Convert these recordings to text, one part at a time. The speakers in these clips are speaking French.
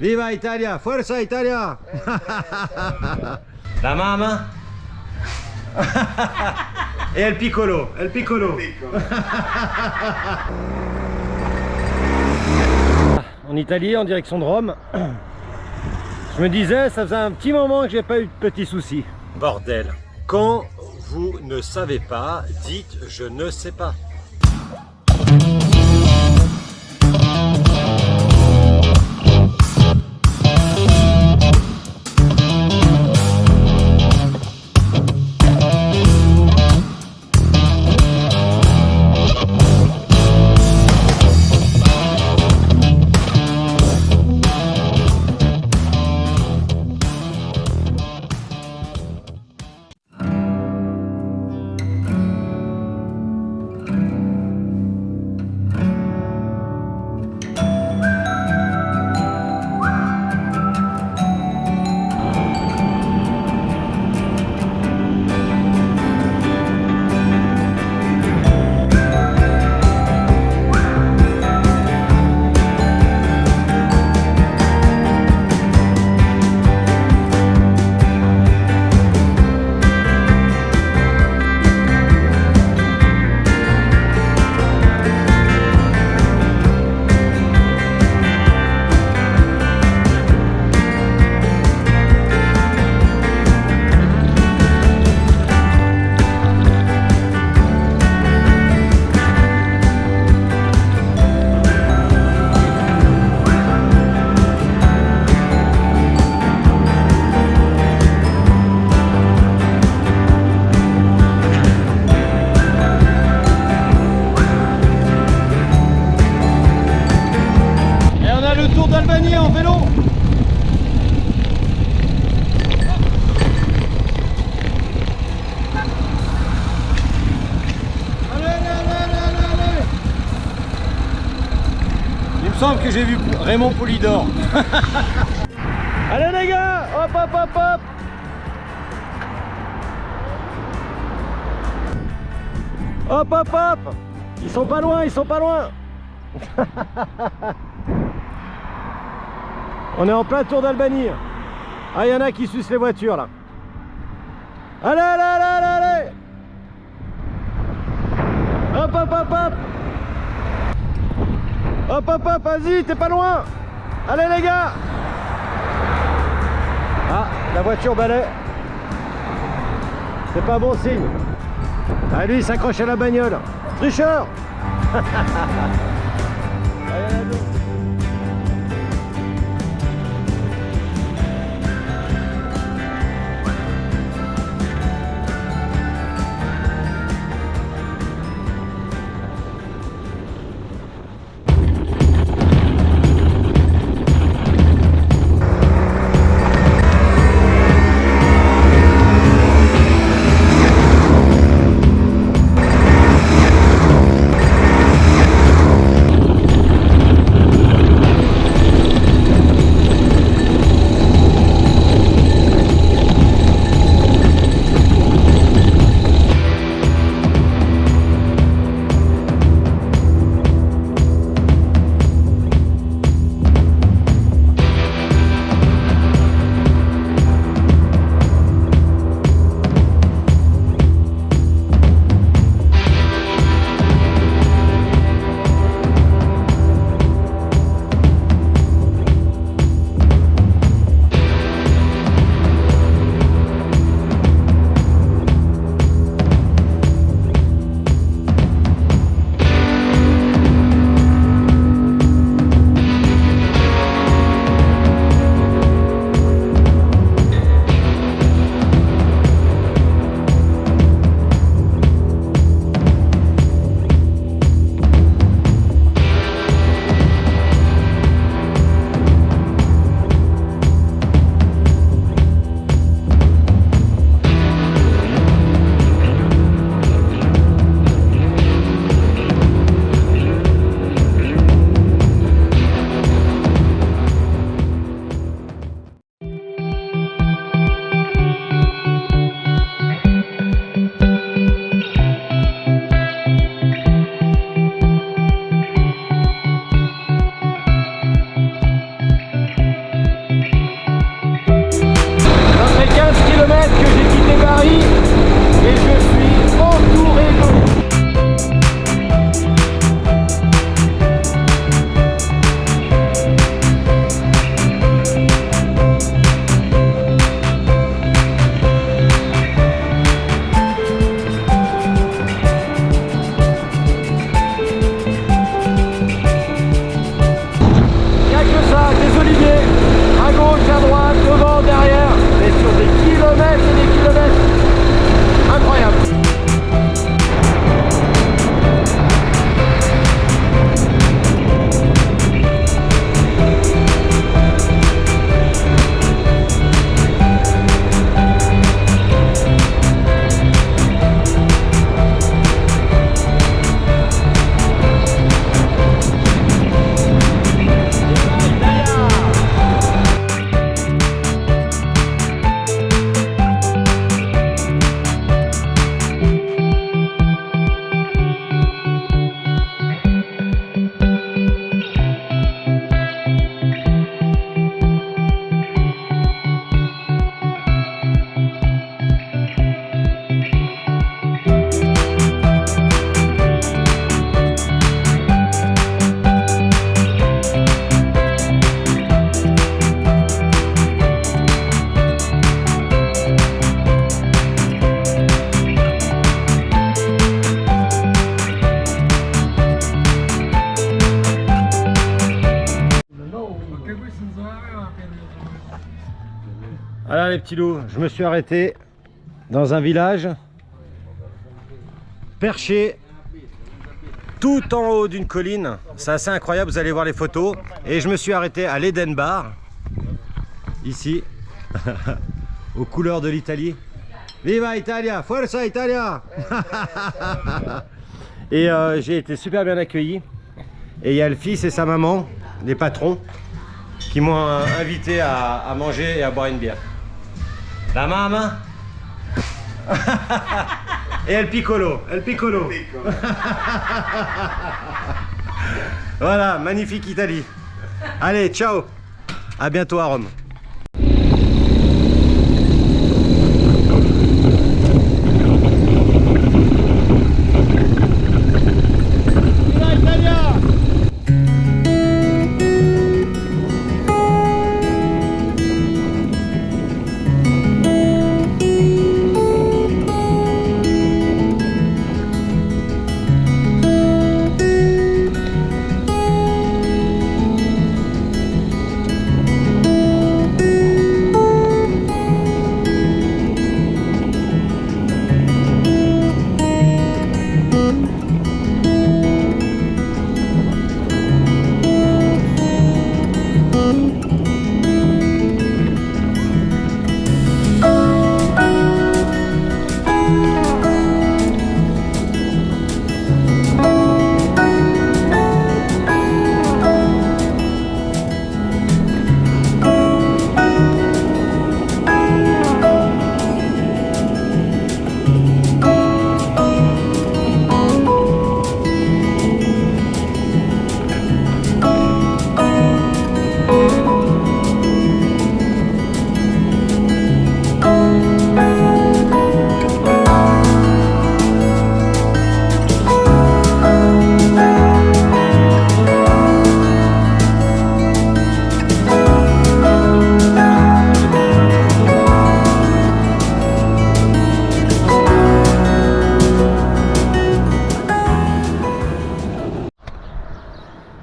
Viva Italia, Forza Italia. La mamma. Et El Piccolo, El Piccolo. En Italie, en direction de Rome. Je me disais, ça faisait un petit moment que j'ai pas eu de petits soucis. Bordel, quand vous ne savez pas, dites je ne sais pas. En vélo. Allez. Il me semble que j'ai vu Raymond Poulidor. Allez les gars, hop. Hop. Ils sont pas loin. On est en plein tour d'Albanie. Ah, il y en a qui sucent les voitures là. Allez. Hop, vas-y, t'es pas loin. Allez les gars. Ah, la voiture balaie. C'est pas bon signe. Ah, lui il s'accroche à la bagnole. Tricheur. Allez, Voilà les petits loups, je me suis arrêté dans un village perché tout en haut d'une colline. C'est assez incroyable, vous allez voir les photos. Et je me suis arrêté à l'Eden Bar, ici, aux couleurs de l'Italie. Viva Italia, Forza Italia. Et j'ai été super bien accueilli. Et il y a le fils et sa maman, les patrons, qui m'ont invité à manger et à boire une bière. La maman. Et El Piccolo, El Piccolo. Voilà, magnifique Italie. Allez, ciao. À bientôt à Rome.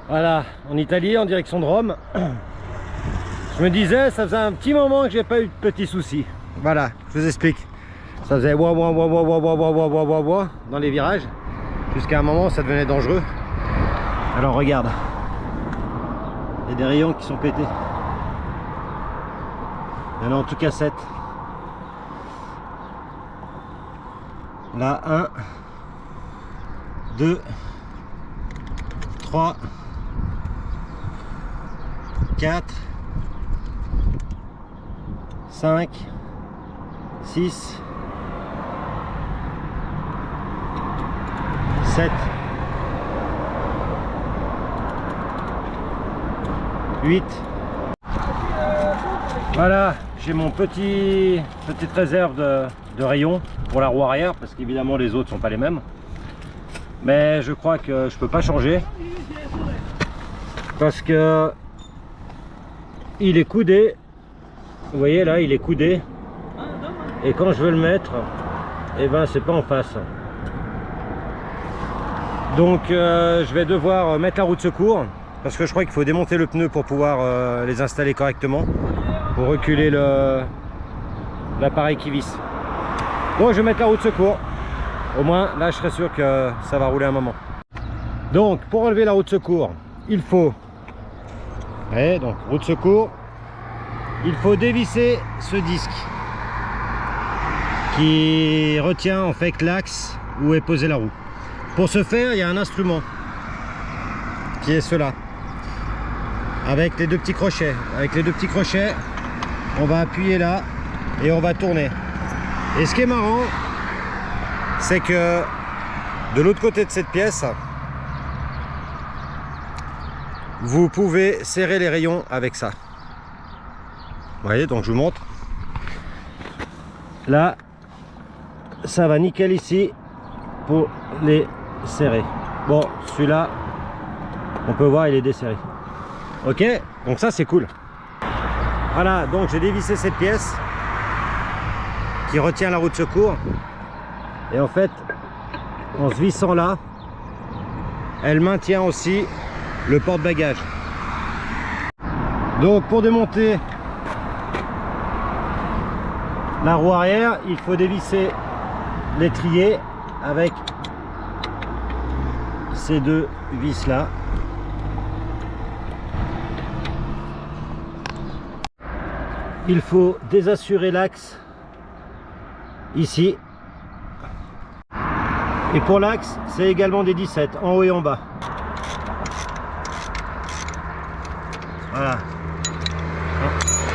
Voilà, en Italie, en direction de Rome. Je me disais, ça faisait un petit moment que j'ai pas eu de petits soucis. Voilà, je vous explique. Ça faisait dans les virages, jusqu'à un moment ça devenait dangereux. Alors regarde, il y a des rayons qui sont pétés. Il y en a en tout cas 7. Là, 1, 2, 3, 4, 5, 6, 7, 8. Voilà, j'ai mon petite réserve de rayons pour la roue arrière, parce qu'évidemment les autres sont pas les mêmes. Mais je crois que je peux pas changer, parce que il est coudé. Vous voyez là, il est coudé. Et quand je veux le mettre, et ben c'est pas en face. Donc je vais devoir mettre la roue de secours, parce que je crois qu'il faut démonter le pneu pour pouvoir les installer correctement, pour reculer l'appareil qui visse. Donc je vais mettre la roue de secours. Au moins là je serai sûr que ça va rouler un moment. Donc pour enlever la roue de secours, il faut, donc roue de secours, il faut dévisser ce disque qui retient en fait l'axe où est posée la roue. Pour ce faire, il y a un instrument qui est cela, avec les deux petits crochets. Avec les deux petits crochets, on va appuyer là et on va tourner. Et ce qui est marrant, c'est que de l'autre côté de cette pièce, vous pouvez serrer les rayons avec ça. Vous voyez, donc je vous montre. Là, ça va nickel ici pour les serrer. Bon, celui-là, on peut voir, il est desserré. Ok, donc ça c'est cool. Voilà, donc j'ai dévissé cette pièce qui retient la roue de secours. Et en fait, en se vissant là, elle maintient aussi le porte-bagages. Donc pour démonter la roue arrière, il faut dévisser l'étrier avec ces deux vis là. Il faut désassurer l'axe ici. Et pour l'axe, c'est également des 17 en haut et en bas. Voilà.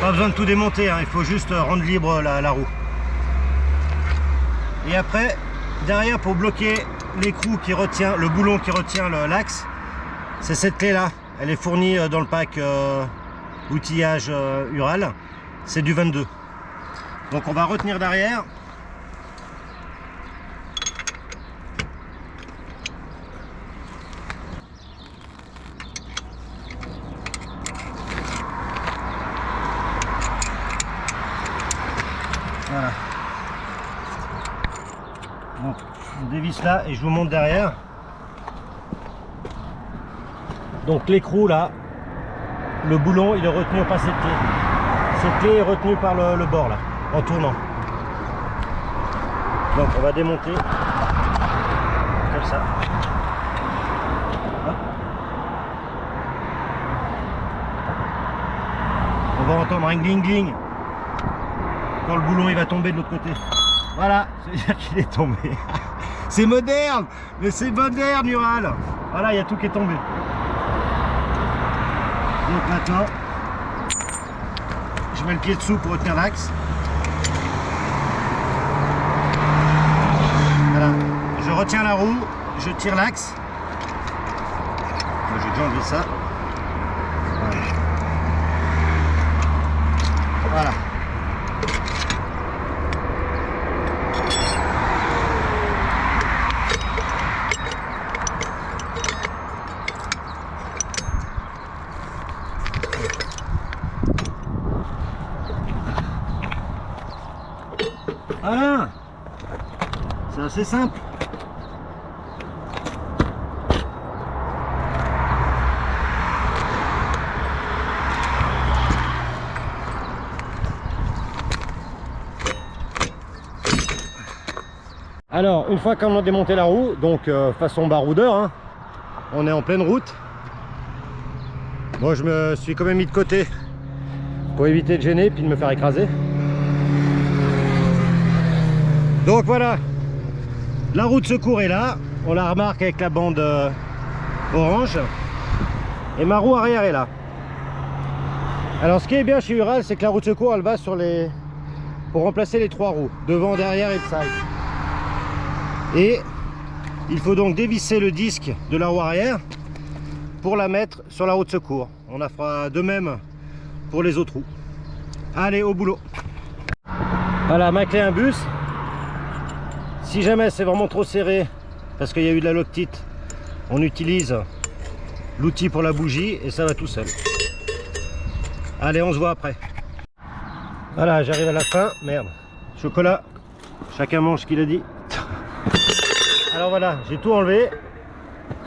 Pas besoin de tout démonter, hein. Il faut juste rendre libre la roue. Et après, derrière, pour bloquer l'écrou qui retient, le boulon qui retient l'axe, c'est cette clé là. Elle est fournie dans le pack outillage Ural. C'est du 22. Donc on va retenir derrière. Voilà. Donc on dévisse là et je vous montre derrière. Donc l'écrou là, le boulon il est retenu par cette clé. Cette clé est retenue par le bord là, en tournant. Donc on va démonter comme ça. Hop. On va entendre un gling gling quand le boulon il va tomber de l'autre côté. Voilà, c'est-à-dire qu'il est tombé. C'est moderne, mais c'est moderne Ural. Voilà, il y a tout qui est tombé. Donc maintenant, je mets le pied dessous pour retenir l'axe. Voilà, je retiens la roue, je tire l'axe. J'ai déjà enlevé ça. Voilà. Voilà, c'est assez simple. Alors, une fois qu'on a démonté la roue, donc façon baroudeur, hein, on est en pleine route. Moi, je me suis quand même mis de côté pour éviter de gêner puis de me faire écraser. Donc voilà, la roue de secours est là, on la remarque avec la bande orange, et ma roue arrière est là. Alors ce qui est bien chez Ural, c'est que la roue de secours elle va sur pour remplacer les trois roues, devant, derrière et le side. Et il faut donc dévisser le disque de la roue arrière pour la mettre sur la roue de secours. On en fera de même pour les autres roues. Allez, au boulot. Voilà, ma clé imbus. Si jamais c'est vraiment trop serré, parce qu'il y a eu de la loctite, on utilise l'outil pour la bougie et ça va tout seul. Allez, on se voit après. Voilà, j'arrive à la fin. Merde. Chocolat. Chacun mange ce qu'il a dit. Alors voilà, j'ai tout enlevé.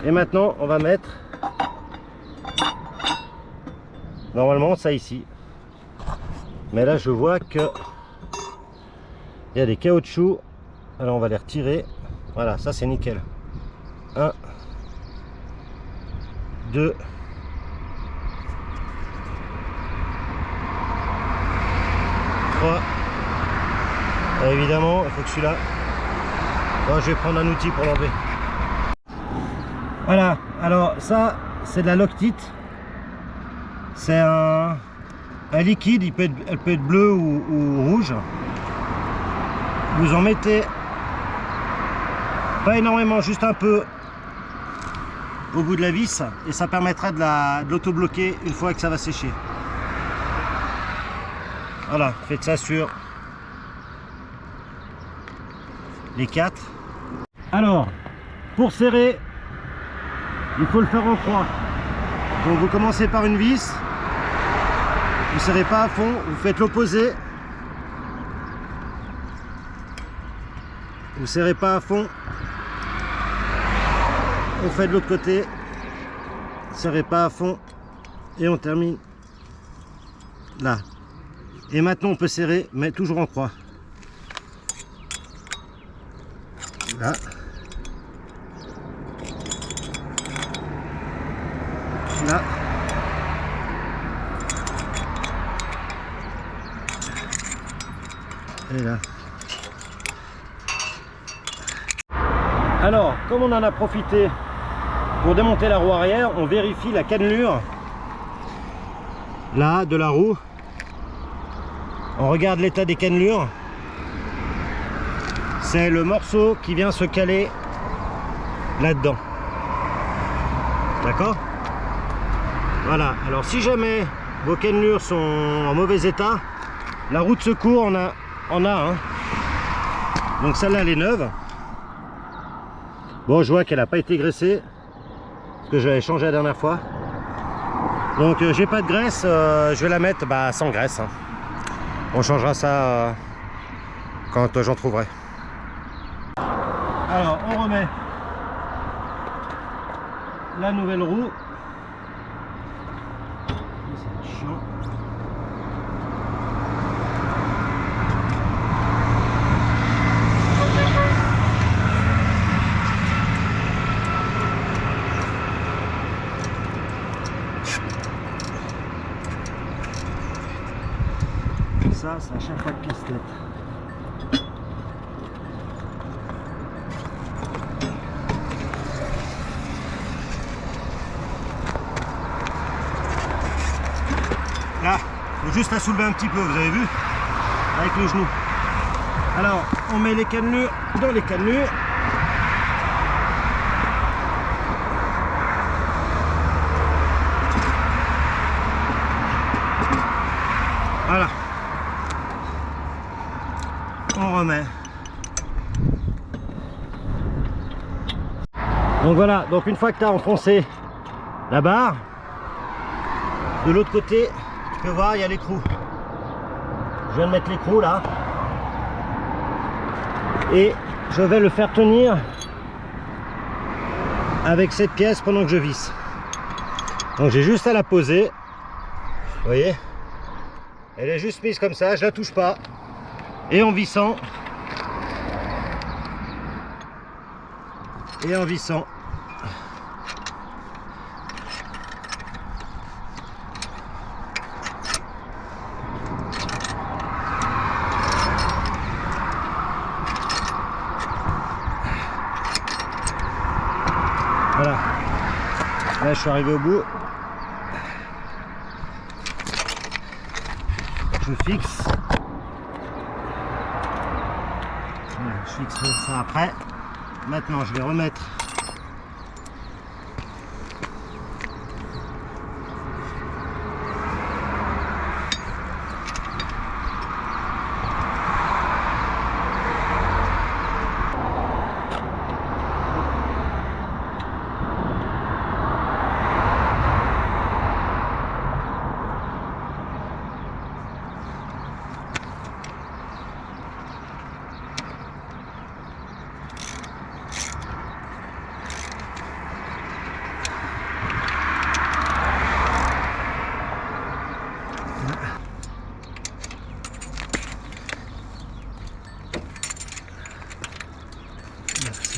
Et maintenant, on va mettre normalement ça ici. Mais là, je vois que il y a des caoutchoucs. Alors on va les retirer. Voilà, ça c'est nickel. 1, 2, 3. Et évidemment, il faut que celui-là. Bon, je vais prendre un outil pour l'enlever. Voilà, alors ça c'est de la loctite. C'est un liquide, elle peut être bleue ou rouge. Vous en mettez pas énormément, juste un peu au bout de la vis et ça permettra de l'auto-bloquer une fois que ça va sécher. Voilà, faites ça sur les 4. Alors, pour serrer, il faut le faire en croix. Donc vous commencez par une vis, vous ne serrez pas à fond, vous faites l'opposé. Vous ne serrez pas à fond. On fait de l'autre côté. Ne serrez pas à fond. Et on termine Là. Et maintenant on peut serrer, mais toujours en croix. Là. Là. Et là. Alors, comme on en a profité pour démonter la roue arrière, on vérifie la cannelure là de la roue. On regarde l'état des cannelures. C'est le morceau qui vient se caler là-dedans. D'accord? Voilà. Alors si jamais vos cannelures sont en mauvais état, la roue de secours on a hein. Donc celle-là elle est neuve. Bon, je vois qu'elle n'a pas été graissée parce que j'avais changé la dernière fois. Donc j'ai pas de graisse, je vais la mettre sans graisse. Hein. On changera ça quand j'en trouverai. Alors on remet la nouvelle roue. C'est chiant. Ça, c'est à chaque fois de casse-tête. Là, il faut juste la soulever un petit peu, vous avez vu? Avec le genou. Alors, on met les cannelures dans les cannelures. Voilà. On remet. Donc voilà, donc une fois que tu as enfoncé la barre, de l'autre côté, tu peux voir, il y a l'écrou. Je viens de mettre l'écrou là. Et je vais le faire tenir avec cette pièce pendant que je visse. Donc j'ai juste à la poser. Vous voyez? Elle est juste mise comme ça, je la touche pas. Et en vissant. Et en vissant. Voilà. Là, je suis arrivé au bout. Je fixe. Voilà, je fixerai ça après. Maintenant, je vais remettre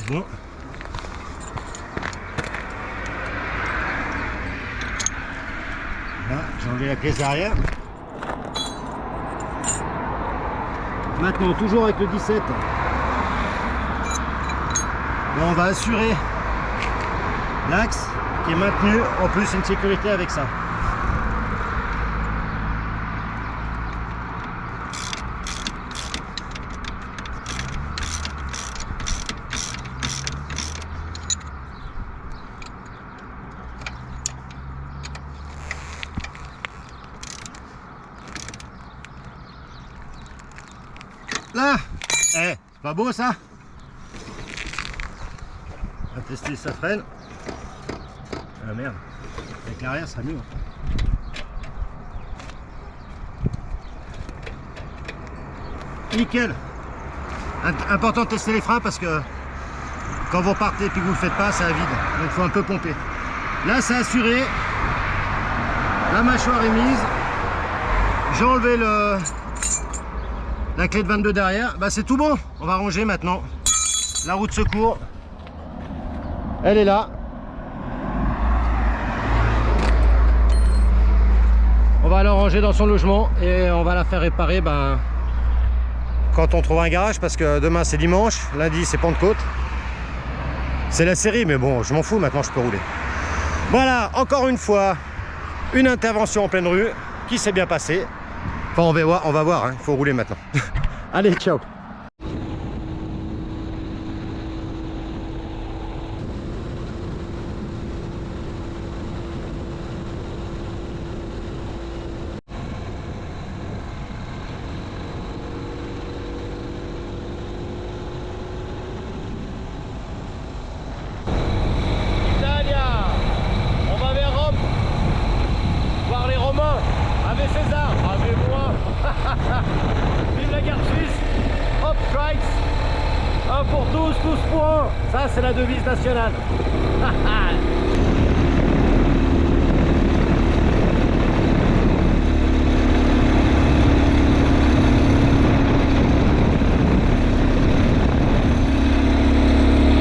bon. Là, j'ai enlevé la pièce derrière. Maintenant, toujours avec le 17, on va assurer l'axe qui est maintenu, en plus une sécurité avec ça. Là, c'est pas beau ça? On va tester si ça freine. Ah merde, avec l'arrière ça mieux. Nickel. Important de tester les freins parce que quand vous partez et que vous ne le faites pas, c'est à vide. Donc il faut un peu pomper. Là c'est assuré. La mâchoire est mise. J'ai enlevé la clé de 22 derrière. Bah c'est tout bon. On va ranger maintenant. La roue de secours. Elle est là. On va la ranger dans son logement et on va la faire réparer quand on trouve un garage, parce que demain c'est dimanche, lundi c'est Pentecôte. C'est la série, mais bon, je m'en fous, maintenant je peux rouler. Voilà, encore une fois, une intervention en pleine rue qui s'est bien passée. Enfin, on va voir, hein, il faut rouler maintenant. Allez, ciao. Ave César, ave moi. Vive la guerre suisse. Hop, strikes. 1 pour 12, 12 points. Ça, c'est la devise nationale.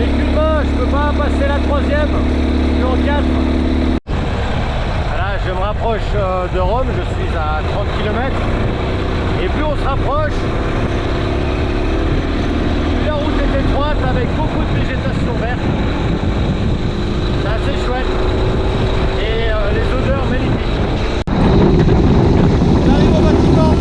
Excuse-moi, je peux pas passer la troisième. Je suis en 4. Je me rapproche de Rome, je suis à 30 km et plus on se rapproche, plus la route est étroite avec beaucoup de végétation verte. C'est assez chouette et les odeurs magnifiques. On arrive au bâtiment.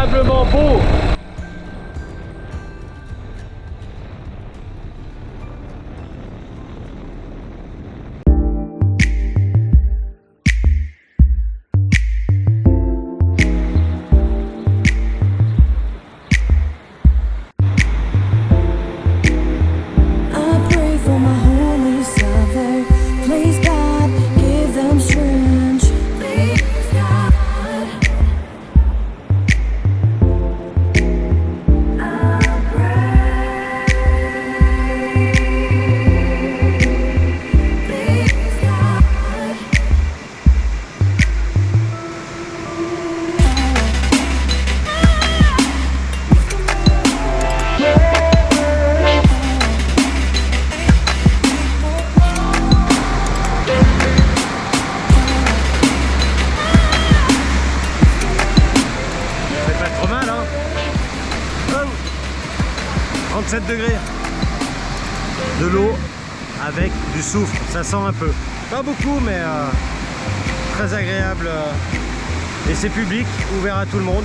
incroyablement beau. C'est pas trop mal, hein? Oh, 37 degrés. De l'eau avec du soufre, ça sent un peu. Pas beaucoup, mais très agréable. Et c'est public, ouvert à tout le monde.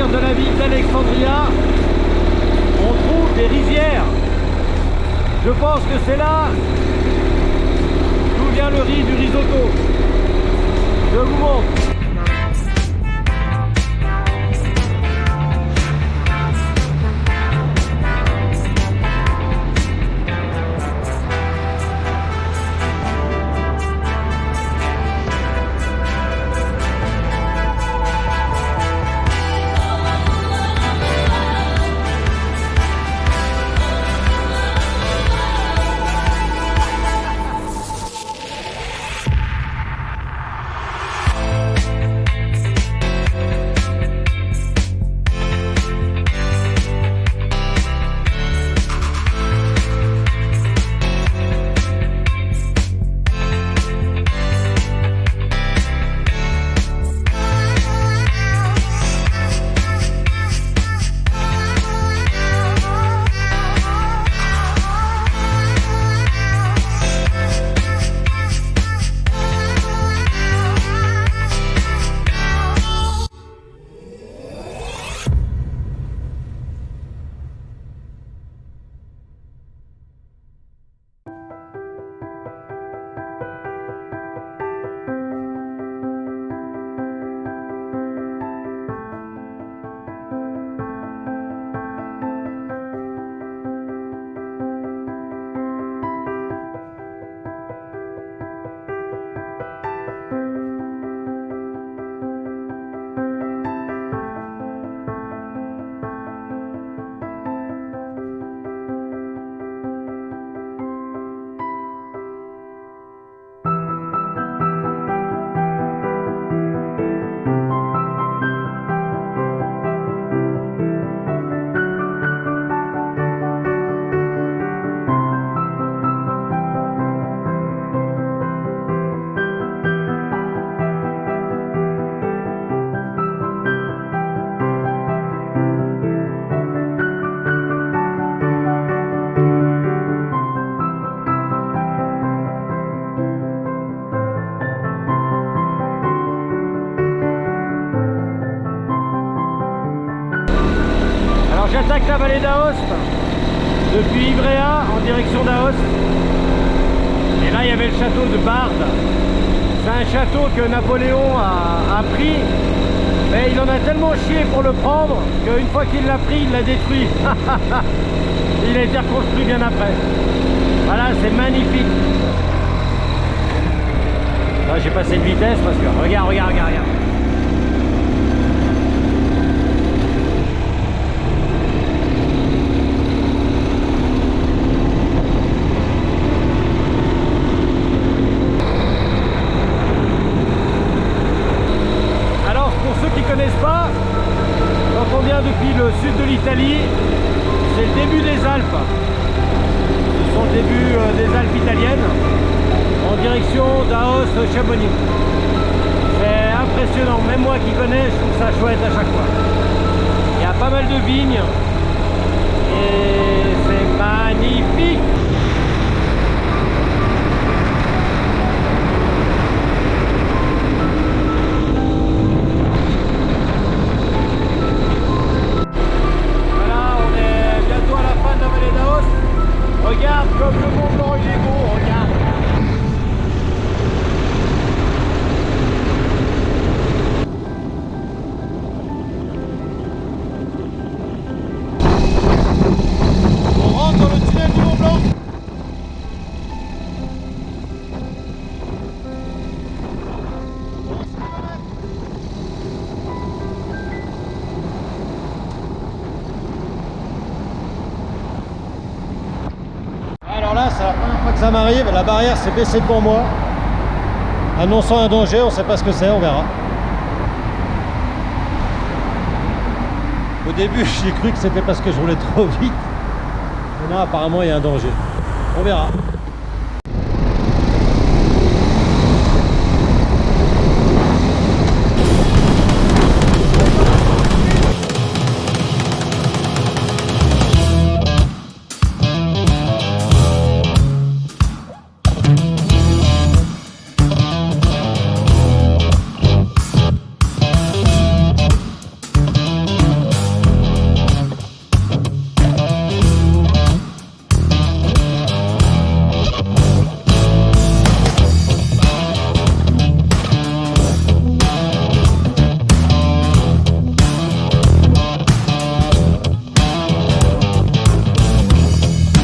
De la ville d'Alexandria, on trouve des rizières. Je pense que c'est là d'où vient le riz du risotto. Je vous montre. la vallée d'Aoste depuis Ivrea en direction d'Aoste. Et là il y avait le château de Bardes. C'est un château que Napoléon a pris, mais il en a tellement chié pour le prendre qu'une fois qu'il l'a pris, il l'a détruit. Il a été reconstruit bien après. Voilà, c'est magnifique. Là j'ai passé de vitesse parce que regarde. Pas, quand on vient depuis le sud de l'Italie, c'est le début des Alpes. Ce sont le début des Alpes italiennes en direction d'Aoste-Chamonix. C'est impressionnant, même moi qui connais, je trouve ça chouette à chaque fois. Il y a pas mal de vignes et c'est magnifique. Regarde comme le Mont Blanc il est beau, regarde. On rentre dans le tunnel du Mont Blanc. Alors là, c'est la première fois que ça m'arrive, la barrière s'est baissée devant moi, annonçant un danger, on ne sait pas ce que c'est, on verra. Au début, j'ai cru que c'était parce que je roulais trop vite, mais non, apparemment il y a un danger, on verra.